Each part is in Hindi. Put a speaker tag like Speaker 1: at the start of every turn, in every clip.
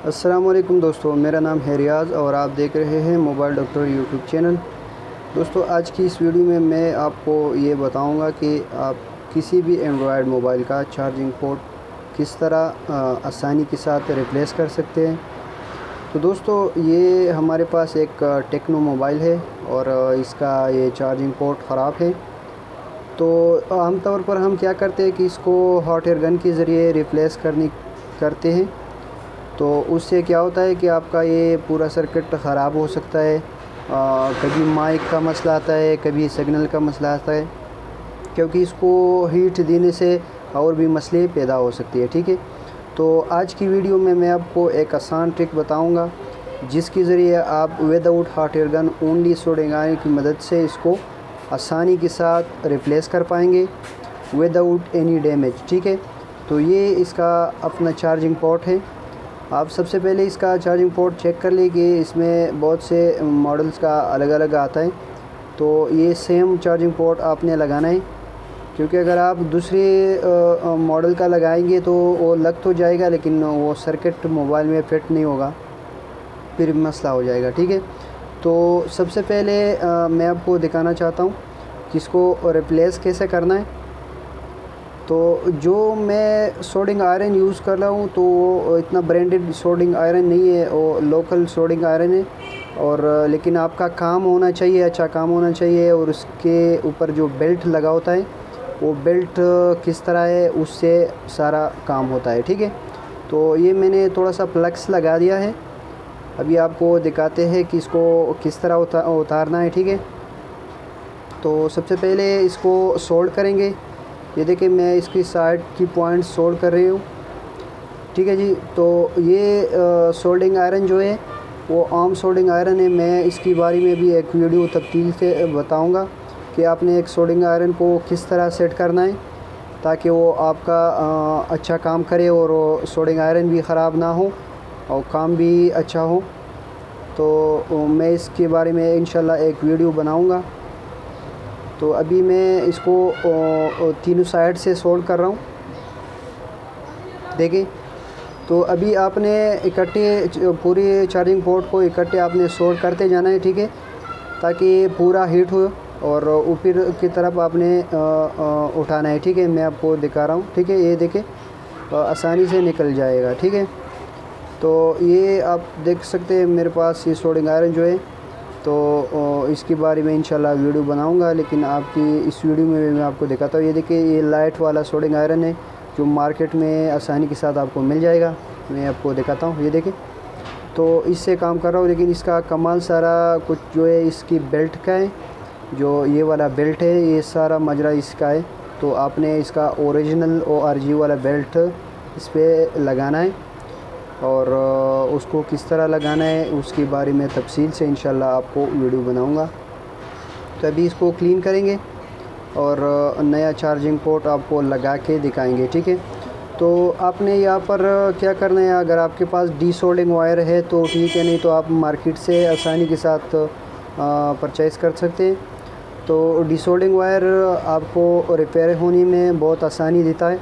Speaker 1: अस्सलाम वालेकुम दोस्तों, मेरा नाम है रियाज़ और आप देख रहे हैं मोबाइल डॉक्टर यूट्यूब चैनल। दोस्तों, आज की इस वीडियो में मैं आपको ये बताऊंगा कि आप किसी भी एंड्रॉयड मोबाइल का चार्जिंग पोर्ट किस तरह आसानी के साथ रिप्लेस कर सकते हैं। तो दोस्तों, ये हमारे पास एक टेक्नो मोबाइल है और इसका ये चार्जिंग पोर्ट ख़राब है। तो आमतौर पर हम क्या करते हैं कि इसको हॉट एयर गन के ज़रिए रिप्लेस करते हैं। तो उससे क्या होता है कि आपका ये पूरा सर्किट ख़राब हो सकता है। कभी माइक का मसला आता है, कभी सिग्नल का मसला आता है, क्योंकि इसको हीट देने से और भी मसले पैदा हो सकती है। ठीक है, तो आज की वीडियो में मैं आपको एक आसान ट्रिक बताऊंगा जिसके ज़रिए आप without hot air gun only soldering iron की मदद से इसको आसानी के साथ रिप्लेस कर पाएंगे विदाउट एनी डैमेज। ठीक है, तो ये इसका अपना चार्जिंग पोर्ट है। आप सबसे पहले इसका चार्जिंग पोर्ट चेक कर लें कि इसमें बहुत से मॉडल्स का अलग अलग आता है। तो ये सेम चार्जिंग पोर्ट आपने लगाना है, क्योंकि अगर आप दूसरे मॉडल का लगाएंगे तो वो लग तो जाएगा लेकिन वो सर्किट मोबाइल में फिट नहीं होगा, फिर मसला हो जाएगा। ठीक है, तो सबसे पहले मैं आपको दिखाना चाहता हूँ कि इसको रिप्लेस कैसे करना है। तो जो मैं सोल्डरिंग आयरन यूज़ कर रहा हूँ तो वो इतना ब्रांडेड सोल्डरिंग आयरन नहीं है, वो लोकल सोल्डरिंग आयरन है। और लेकिन आपका काम होना चाहिए, अच्छा काम होना चाहिए। और उसके ऊपर जो बेल्ट लगा होता है वो बेल्ट किस तरह है उससे सारा काम होता है। ठीक है, तो ये मैंने थोड़ा सा प्लग्स लगा दिया है। अभी आपको दिखाते हैं कि इसको किस तरह उतारना है। ठीक है, तो सबसे पहले इसको सोल्ड करेंगे। ये देखिए, मैं इसकी साइड की पॉइंट सोल्ड कर रही हूँ। ठीक है जी, तो ये सोल्डरिंग आयरन जो है वो आम सोल्डरिंग आयरन है। मैं इसकी बारे में भी एक वीडियो तफसील से बताऊंगा कि आपने एक सोल्डरिंग आयरन को किस तरह सेट करना है ताकि वो आपका अच्छा काम करे और सोल्डरिंग आयरन भी ख़राब ना हो और काम भी अच्छा हो। तो मैं इसके बारे में इंशाल्लाह एक वीडियो बनाऊंगा। तो अभी मैं इसको तीनों साइड से सोल्ड कर रहा हूँ। देखिए, तो अभी आपने इकट्ठे पूरी चार्जिंग पोर्ट को इकट्ठे आपने सोल्ड करते जाना है। ठीक है, ताकि पूरा हीट हो और ऊपर की तरफ आपने उठाना है। ठीक है, मैं आपको दिखा रहा हूँ। ठीक है, ये देखिए आसानी से निकल जाएगा। ठीक है, तो ये आप देख सकते हैं मेरे पास ये सोल्डरिंग आयरन जो है। तो इसके बारे में इंशाल्लाह वीडियो बनाऊंगा, लेकिन आपकी इस वीडियो में मैं आपको दिखाता हूँ। ये देखिए, ये लाइट वाला सोल्डरिंग आयरन है जो मार्केट में आसानी के साथ आपको मिल जाएगा। मैं आपको दिखाता हूँ। ये देखिए, तो इससे काम कर रहा हूँ, लेकिन इसका कमाल सारा कुछ जो है इसकी बेल्ट का है। जो ये वाला बेल्ट है ये सारा मजरा इसका है। तो आपने इसका ओरिजिनल ORG वाला बेल्ट इस पर लगाना है और उसको किस तरह लगाना है उसके बारे में तफसील से इंशाल्लाह आपको वीडियो बनाऊंगा। तो अभी इसको क्लीन करेंगे और नया चार्जिंग पोर्ट आपको लगा के दिखाएंगे। ठीक है, तो आपने यहाँ पर क्या करना है, अगर आपके पास डी-सोल्डरिंग वायर है तो ठीक है, नहीं तो आप मार्केट से आसानी के साथ परचेज़ कर सकते हैं। तो डी-सोल्डरिंग वायर आपको रिपेयर होने में बहुत आसानी देता है।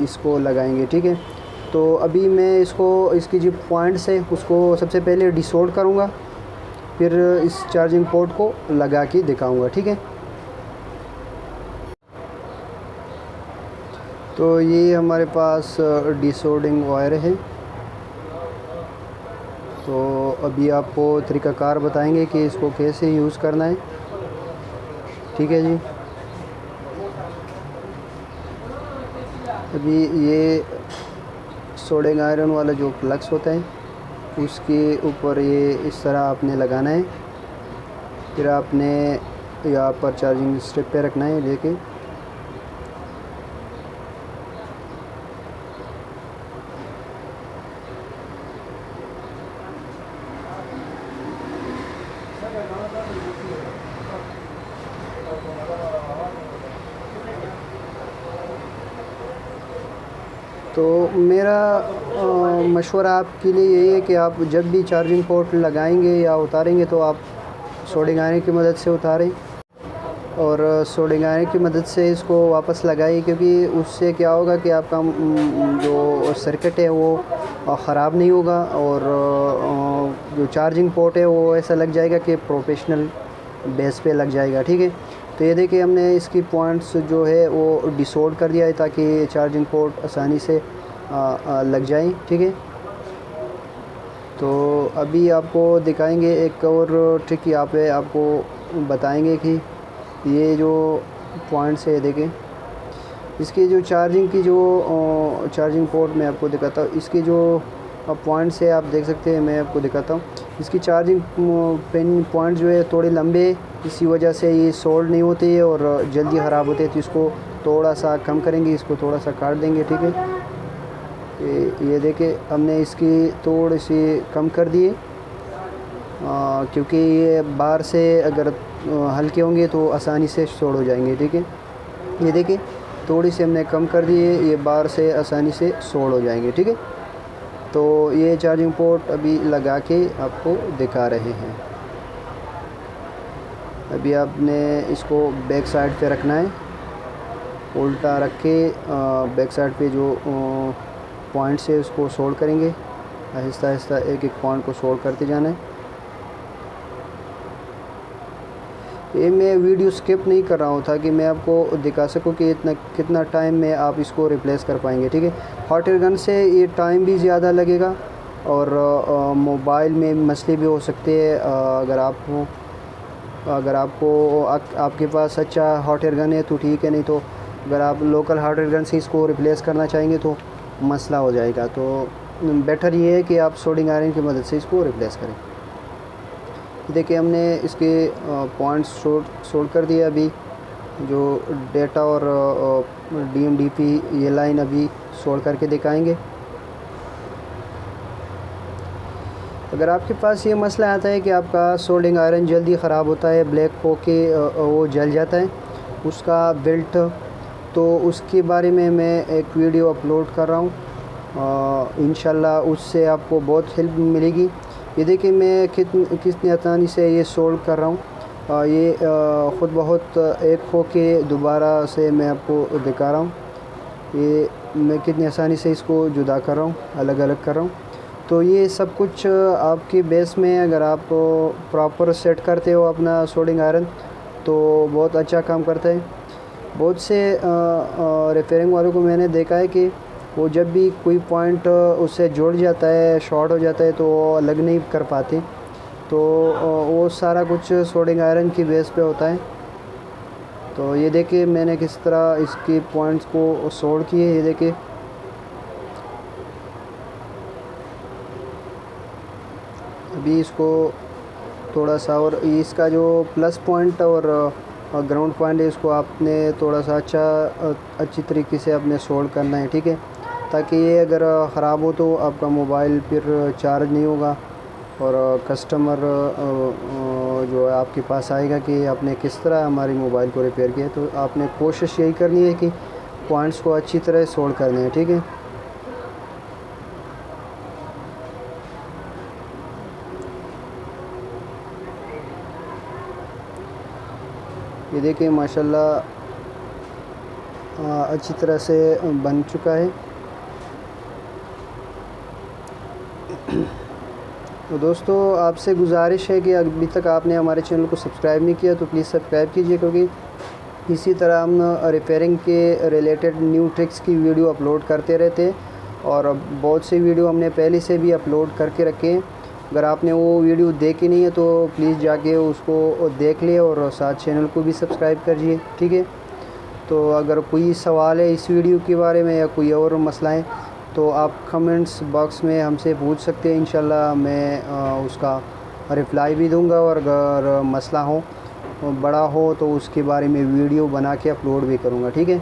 Speaker 1: इसको लगाएंगे। ठीक है, तो अभी मैं इसकी जो पॉइंट्स है उसको सबसे पहले डिसोल्ड करूँगा, फिर इस चार्जिंग पोर्ट को लगा के दिखाऊँगा। ठीक है, तो ये हमारे पास डिसोल्डिंग वायर है। तो अभी आपको तरीक़ाकार बताएंगे कि इसको कैसे यूज़ करना है। ठीक है जी, अभी ये सोल्डरिंग आयरन वाला जो प्लग्स होता है उसके ऊपर ये इस तरह आपने लगाना है। फिर आपने यहाँ पर चार्जिंग स्ट्रिप पे रखना है लेके। तो मेरा मशवरा आपके लिए यही है कि आप जब भी चार्जिंग पोर्ट लगाएंगे या उतारेंगे तो आप सोल्डरिंग आयरन की मदद से उतारें और सोल्डरिंग आयरन की मदद से इसको वापस लगाइए, क्योंकि उससे क्या होगा कि आपका जो सर्किट है वो ख़राब नहीं होगा, और जो चार्जिंग पोर्ट है वो ऐसा लग जाएगा कि प्रोफेशनल बेस पे लग जाएगा। ठीक है, तो ये देखिए हमने इसकी पॉइंट्स जो है वो डिसोल्ड कर दिया है ताकि चार्जिंग पोर्ट आसानी से लग जाए। ठीक है, तो अभी आपको दिखाएंगे एक और ट्रिक, यहाँ पे आपको बताएंगे कि ये जो पॉइंट्स है देखें, इसके जो चार्जिंग की जो चार्जिंग पोर्ट मैं आपको दिखाता हूँ, इसके जो पॉइंट्स है आप देख सकते हैं, मैं आपको दिखाता हूँ। इसकी चार्जिंग पिन पॉइंट जो है थोड़े लंबे, इसी वजह से ये सोल्ड नहीं होते है और जल्दी ख़राब होते हैं। तो इसको थोड़ा सा कम करेंगे, इसको थोड़ा सा काट देंगे। ठीक है, ये देखिए हमने इसकी थोड़ी सी कम कर दिए, क्योंकि ये बाहर से अगर हल्के होंगे तो आसानी से शॉर्ट हो जाएंगे। ठीक है, ये देखिए थोड़ी सी हमने कम कर दिए, ये बाहर से आसानी से शॉर्ट हो जाएंगे। ठीक है, तो ये चार्जिंग पोर्ट अभी लगा के आपको दिखा रहे हैं। अभी आपने इसको बैक साइड पे रखना है, उल्टा रख के बैक साइड पे जो पॉइंट से उसको सोल्ड करेंगे, आहिस्ता आहिस्ता एक एक पॉइंट को सोल्ड करते जाना है। ये मैं वीडियो स्किप नहीं कर रहा हूँ ताकि मैं आपको दिखा सकूँ कि कितना टाइम में आप इसको रिप्लेस कर पाएंगे। ठीक है, हॉट एयर गन से ये टाइम भी ज़्यादा लगेगा और मोबाइल में मसले भी हो सकते हैं। अगर आपके पास अच्छा हॉट एयर गन है तो ठीक है, नहीं तो अगर आप लोकल हॉट एयर गन से इसको रिप्लेस करना चाहेंगे तो मसला हो जाएगा। तो बेटर ये है कि आप सोल्डिंग आयरन की मदद से इसको रिप्लेस करें। देखिए हमने इसके पॉइंट्स सोल्ड कर दिए। अभी जो डेटा और DMDP ये लाइन अभी सोल्ड करके दिखाएंगे। अगर आपके पास ये मसला आता है कि आपका सोल्डिंग आयरन जल्दी ख़राब होता है, ब्लैक होके वो जल जाता है उसका बेल्ट, तो उसके बारे में मैं एक वीडियो अपलोड कर रहा हूँ। इंशाल्लाह उससे आपको बहुत हेल्प मिलेगी। ये देखिए मैं कितनी आसानी से ये सोल्व कर रहा हूँ। ये ख़ुद बहुत एक हो के दोबारा से मैं आपको दिखा रहा हूँ। ये मैं कितनी आसानी से इसको जुदा कर रहा हूँ, अलग अलग कर रहा हूँ। तो ये सब कुछ आपके बेस में अगर आप प्रॉपर सेट करते हो अपना सोल्डिंग आयरन तो बहुत अच्छा काम करता है। बहुत से रिपेयरिंग वालों को मैंने देखा है कि वो जब भी कोई पॉइंट उससे जुड़ जाता है, शॉर्ट हो जाता है, तो वो अलग नहीं कर पाते। तो वो सारा कुछ सोल्डिंग आयरन की बेस पे होता है। तो ये देखिए मैंने किस तरह इसके पॉइंट्स को सोल्ड किए। ये देखिए अभी इसको थोड़ा सा, और इसका जो प्लस पॉइंट और ग्राउंड पॉइंट है इसको आपने थोड़ा सा अच्छी तरीके से आपने सोल्ड करना है। ठीक है, ताकि ये अगर ख़राब हो तो आपका मोबाइल फिर चार्ज नहीं होगा और कस्टमर जो है आपके पास आएगा कि आपने किस तरह हमारी मोबाइल को रिपेयर किया। तो आपने कोशिश यही करनी है कि पॉइंट्स को अच्छी तरह सोल्ड करने हैं। ठीक है, ये देखिए माशाल्लाह अच्छी तरह से बन चुका है। तो दोस्तों आपसे गुजारिश है कि अभी तक आपने हमारे चैनल को सब्सक्राइब नहीं किया तो प्लीज़ सब्सक्राइब कीजिए, क्योंकि इसी तरह हम रिपेयरिंग के रिलेटेड न्यू ट्रिक्स की वीडियो अपलोड करते रहते हैं और बहुत सी वीडियो हमने पहले से भी अपलोड करके रखे हैं। अगर आपने वो वीडियो देखी नहीं है तो प्लीज़ जाके उसको देख ले और साथ चैनल को भी सब्सक्राइब करिए। ठीक है, तो अगर कोई सवाल है इस वीडियो के बारे में या कोई और मसला है तो आप कमेंट्स बॉक्स में हमसे पूछ सकते हैं। इंशाल्लाह मैं उसका रिप्लाई भी दूंगा, और अगर मसला हो बड़ा हो तो उसके बारे में वीडियो बना के अपलोड भी करूंगा। ठीक है,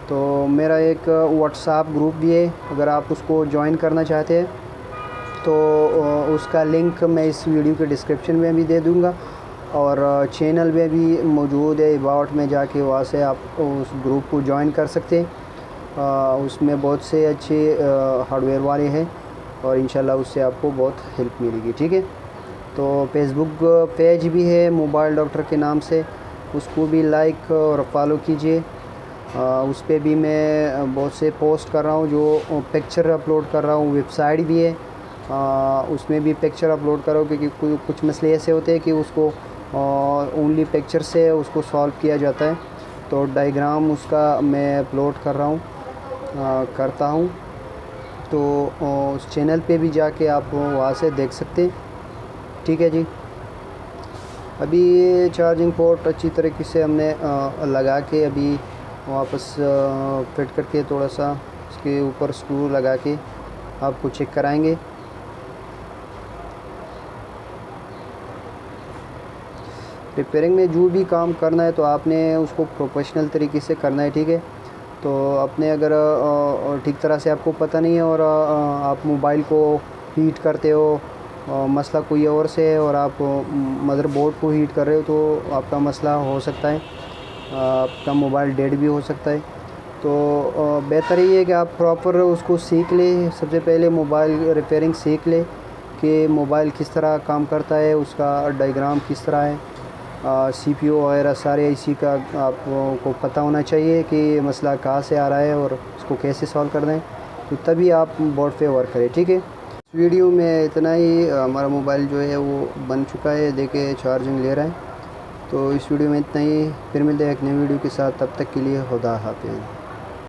Speaker 1: तो मेरा एक व्हाट्सएप ग्रुप भी है, अगर आप उसको ज्वाइन करना चाहते हैं तो उसका लिंक मैं इस वीडियो के डिस्क्रिप्शन में भी दे दूंगा, और चैनल में भी मौजूद है। अबाउट में जाके वहाँ से आप उस ग्रुप को ज्वाइन कर सकते हैं। उसमें बहुत से अच्छे हार्डवेयर वाले हैं और इंशाल्लाह उससे आपको बहुत हेल्प मिलेगी। ठीक है, तो फेसबुक पेज भी है मोबाइल डॉक्टर के नाम से, उसको भी लाइक और फॉलो कीजिए। उस पर भी मैं बहुत से पोस्ट कर रहा हूँ, जो पिक्चर अपलोड कर रहा हूँ। वेबसाइट भी है, उसमें भी पिक्चर अपलोड करो, क्योंकि कुछ मसले ऐसे होते हैं कि उसको ओनली पिक्चर से उसको सॉल्व किया जाता है। तो डायग्राम उसका मैं अपलोड कर रहा हूँ, करता हूँ। तो उस चैनल पे भी जाके आप वहाँ से देख सकते हैं। ठीक है जी। अभी ये चार्जिंग पोर्ट अच्छी तरीके से हमने लगा के अभी वापस फिट करके थोड़ा सा इसके ऊपर स्क्रू लगा के आपको चेक कराएंगे। रिपेयरिंग में जो भी काम करना है तो आपने उसको प्रोफेशनल तरीके से करना है। ठीक है। तो अपने अगर ठीक तरह से आपको पता नहीं है और आप मोबाइल को हीट करते हो, मसला कोई और से है, और आप मदरबोर्ड को हीट कर रहे हो, तो आपका मसला हो सकता है, आपका मोबाइल डेड भी हो सकता है। तो बेहतर ये है कि आप प्रॉपर उसको सीख लें। सबसे पहले मोबाइल रिपेयरिंग सीख लें कि मोबाइल किस तरह काम करता है, उसका डायग्राम किस तरह है, सीपीयू वगैरह सारे इसी का आपको पता होना चाहिए कि मसला कहाँ से आ रहा है और उसको कैसे सॉल्व करना है, तो तभी आप बोर्ड पे वर्क करें। ठीक है। इस वीडियो में इतना ही। हमारा मोबाइल जो है वो बन चुका है, देखिए चार्जिंग ले रहा है। तो इस वीडियो में इतना ही, फिर मिलते हैं एक नई वीडियो के साथ। तब तक के लिए खुदा हाफिज़।